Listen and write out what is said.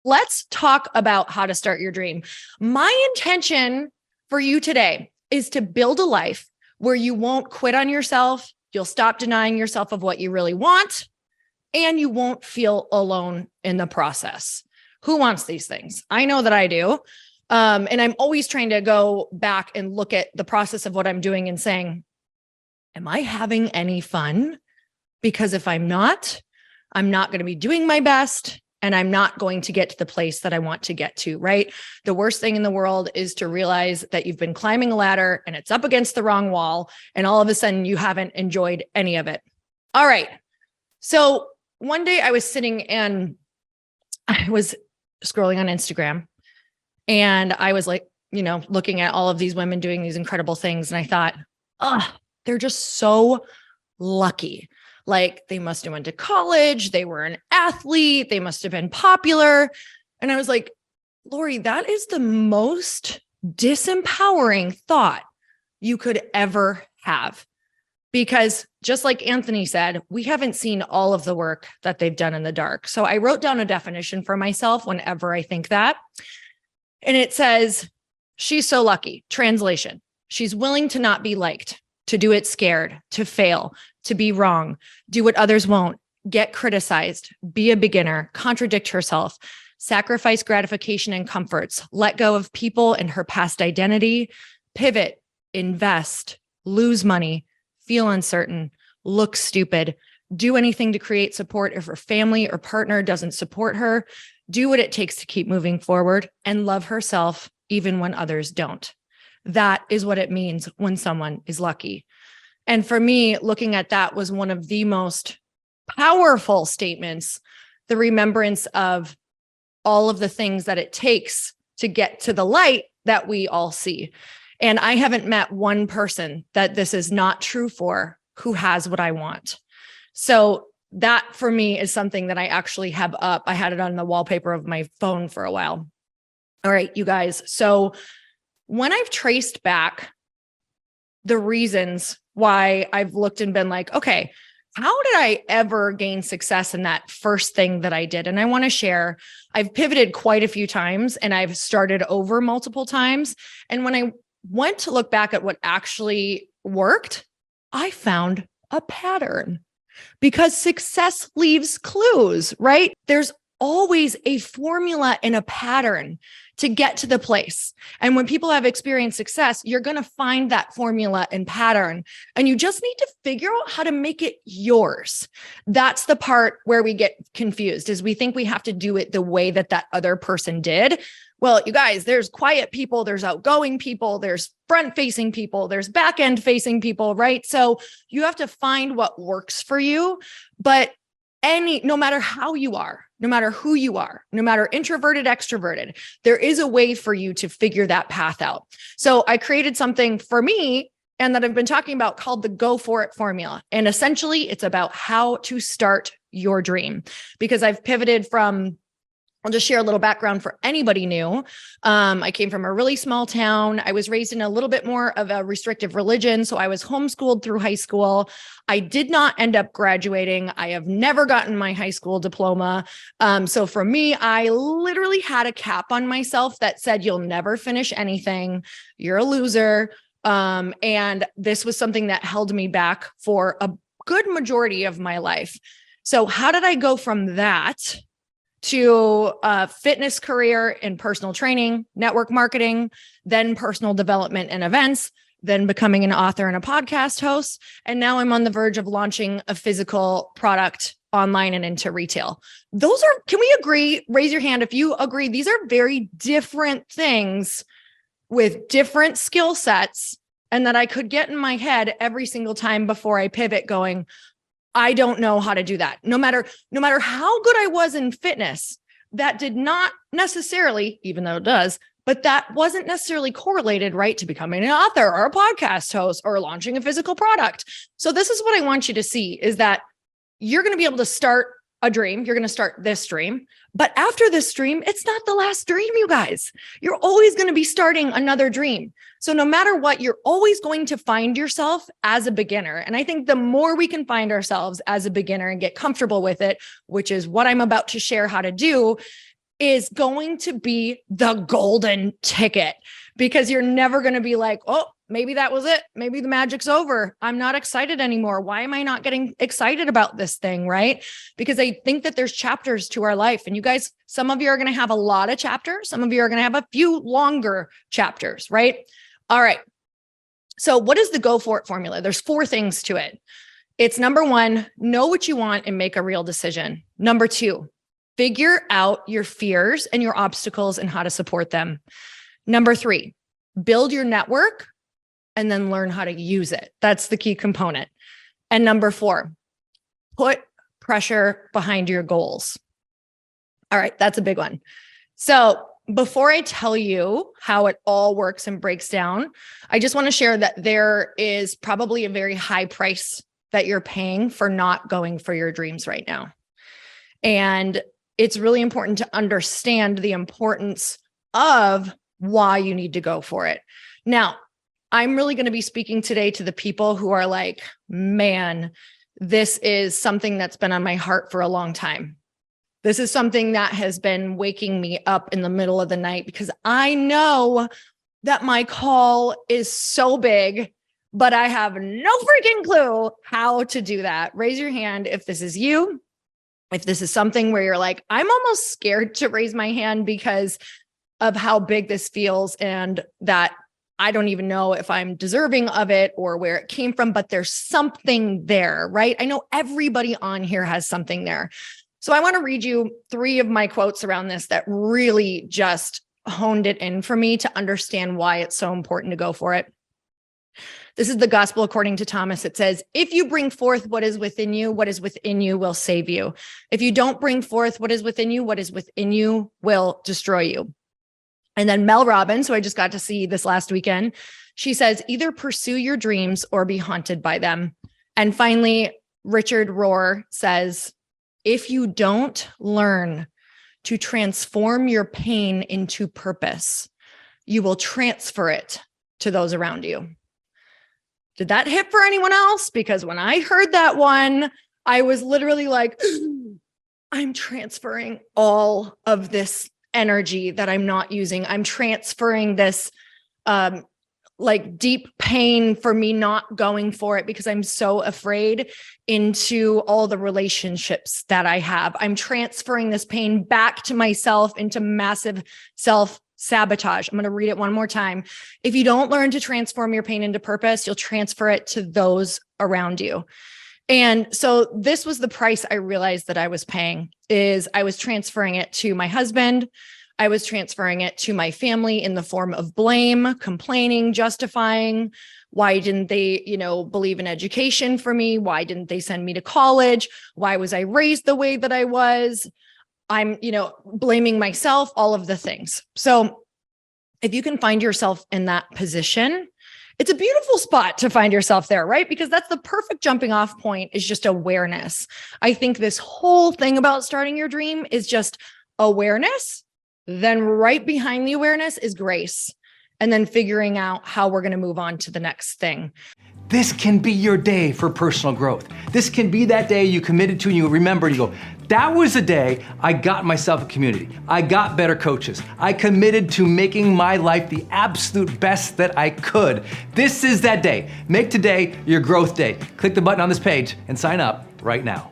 Let's talk about how to start your dream. My intention for you today is to build a life where you won't quit on yourself. You'll stop denying yourself of what you really want, and you won't feel alone in the process. Who wants these things? I know that I do. And I'm always trying to go back and look at the process of what I'm doing and saying, am I having any fun? Because if I'm not going to be doing my best, and I'm not going to get to the place that I want to get to, right? The worst thing in the world is to realize that you've been climbing a ladder and it's up against the wrong wall, and all of a sudden you haven't enjoyed any of it. All right. So one day I was sitting and I was scrolling on Instagram, and I was like, looking at all of these women doing these incredible things. And I thought, they're just so lucky. Like, they must have went to college. They were an athlete. They must have been popular. And I was like, Lori, that is the most disempowering thought you could ever have. Because just like Anthony said, we haven't seen all of the work that they've done in the dark. So I wrote down a definition for myself whenever I think that. And it says, she's so lucky. Translation: she's willing to not be liked, to do it scared, to fail, to be wrong, do what others won't, get criticized, be a beginner, contradict herself, sacrifice gratification and comforts, let go of people and her past identity, pivot, invest, lose money, feel uncertain, look stupid, do anything to create support if her family or partner doesn't support her, do what it takes to keep moving forward, and love herself even when others don't. That is what it means when someone is lucky. And for me, looking at that was one of the most powerful statements, the remembrance of all of the things that it takes to get to the light that we all see. And I haven't met one person that this is not true for who has what I want. So that for me is something that I actually have up. I had it on the wallpaper of my phone for a while. All right, you guys. So when I've traced back the reasons why I've looked and been like, okay, how did I ever gain success in that first thing that I did? And I want to share, I've pivoted quite a few times and I've started over multiple times. And when I went to look back at what actually worked, I found a pattern, because success leaves clues, right? There's always a formula and a pattern to get to the place. And when people have experienced success, you're going to find that formula and pattern, and you just need to figure out how to make it yours. That's the part where we get confused, is we think we have to do it the way that that other person did. Well, you guys, there's quiet people, there's outgoing people, there's front-facing people, there's back-end facing people, right? So you have to find what works for you. But no matter how you are, no matter who you are, no matter introverted, extroverted, there is a way for you to figure that path out. So I created something for me and that I've been talking about called the Go For It formula. And essentially it's about how to start your dream, because I've pivoted from, I'll just share a little background for anybody new. I came from a really small town. I was raised in a little bit more of a restrictive religion. So I was homeschooled through high school. I did not end up graduating. I have never gotten my high school diploma. So for me, I literally had a cap on myself that said, you'll never finish anything. You're a loser. And this was something that held me back for a good majority of my life. So how did I go from that to a fitness career in personal training, network marketing, then personal development and events, then becoming an author and a podcast host? And now I'm on the verge of launching a physical product online and into retail. Those are, can we agree? Raise your hand if you agree. These are very different things with different skill sets, and that I could get in my head every single time before I pivot going, I don't know how to do that. No matter how good I was in fitness, that did not necessarily, even though it does, but that wasn't necessarily correlated, right, to becoming an author or a podcast host or launching a physical product. So this is what I want you to see, is that you're going to be able to start a dream. You're going to start this dream. But after this dream, it's not the last dream, you guys. You're always going to be starting another dream. So no matter what, you're always going to find yourself as a beginner. And I think the more we can find ourselves as a beginner and get comfortable with it, which is what I'm about to share how to do, is going to be the golden ticket, because you're never going to be like, oh, maybe that was it. Maybe the magic's over. I'm not excited anymore. Why am I not getting excited about this thing? Right? Because I think that there's chapters to our life, and you guys, some of you are going to have a lot of chapters. Some of you are going to have a few longer chapters, right? All right. So what is the go for it formula? There's 4 things to it. It's number 1, know what you want and make a real decision. Number 2, figure out your fears and your obstacles and how to support them. Number 3, build your network and then learn how to use it. That's the key component. And number 4, put pressure behind your goals. All right, that's a big one. So before I tell you how it all works and breaks down, I just want to share that there is probably a very high price that you're paying for not going for your dreams right now. And it's really important to understand the importance of why you need to go for it. Now, I'm really going to be speaking today to the people who are like, man, this is something that's been on my heart for a long time. This is something that has been waking me up in the middle of the night, because I know that my call is so big, but I have no freaking clue how to do that. Raise your hand if this is you. If this is something where you're like, I'm almost scared to raise my hand because of how big this feels, and that I don't even know if I'm deserving of it or where it came from, but there's something there, right? I know everybody on here has something there. So I want to read you 3 of my quotes around this that really just honed it in for me to understand why it's so important to go for it. This is the gospel according to Thomas. It says, if you bring forth what is within you will save you. If you don't bring forth what is within you will destroy you. And then Mel Robbins, who I just got to see this last weekend, she says, either pursue your dreams or be haunted by them. And finally, Richard Rohr says, if you don't learn to transform your pain into purpose, you will transfer it to those around you. Did that hit for anyone else? Because when I heard that one, I was literally like, I'm transferring all of this energy that I'm not using. I'm transferring this like deep pain for me not going for it because I'm so afraid into all the relationships that I have. I'm transferring this pain back to myself into massive self-sabotage. I'm going to read it one more time. If you don't learn to transform your pain into purpose, you'll transfer it to those around you. And so this was the price I realized that I was paying, is I was transferring it to my husband. I was transferring it to my family in the form of blame, complaining, justifying. Why didn't they, believe in education for me? Why didn't they send me to college? Why was I raised the way that I was? I'm, blaming myself, all of the things. So if you can find yourself in that position, it's a beautiful spot to find yourself there, right? Because that's the perfect jumping off point, is just awareness. I think this whole thing about starting your dream is just awareness. Then right behind the awareness is grace. And then figuring out how we're going to move on to the next thing. This can be your day for personal growth. This can be that day you committed to and you remember, you go, that was the day I got myself a community. I got better coaches. I committed to making my life the absolute best that I could. This is that day. Make today your growth day. Click the button on this page and sign up right now.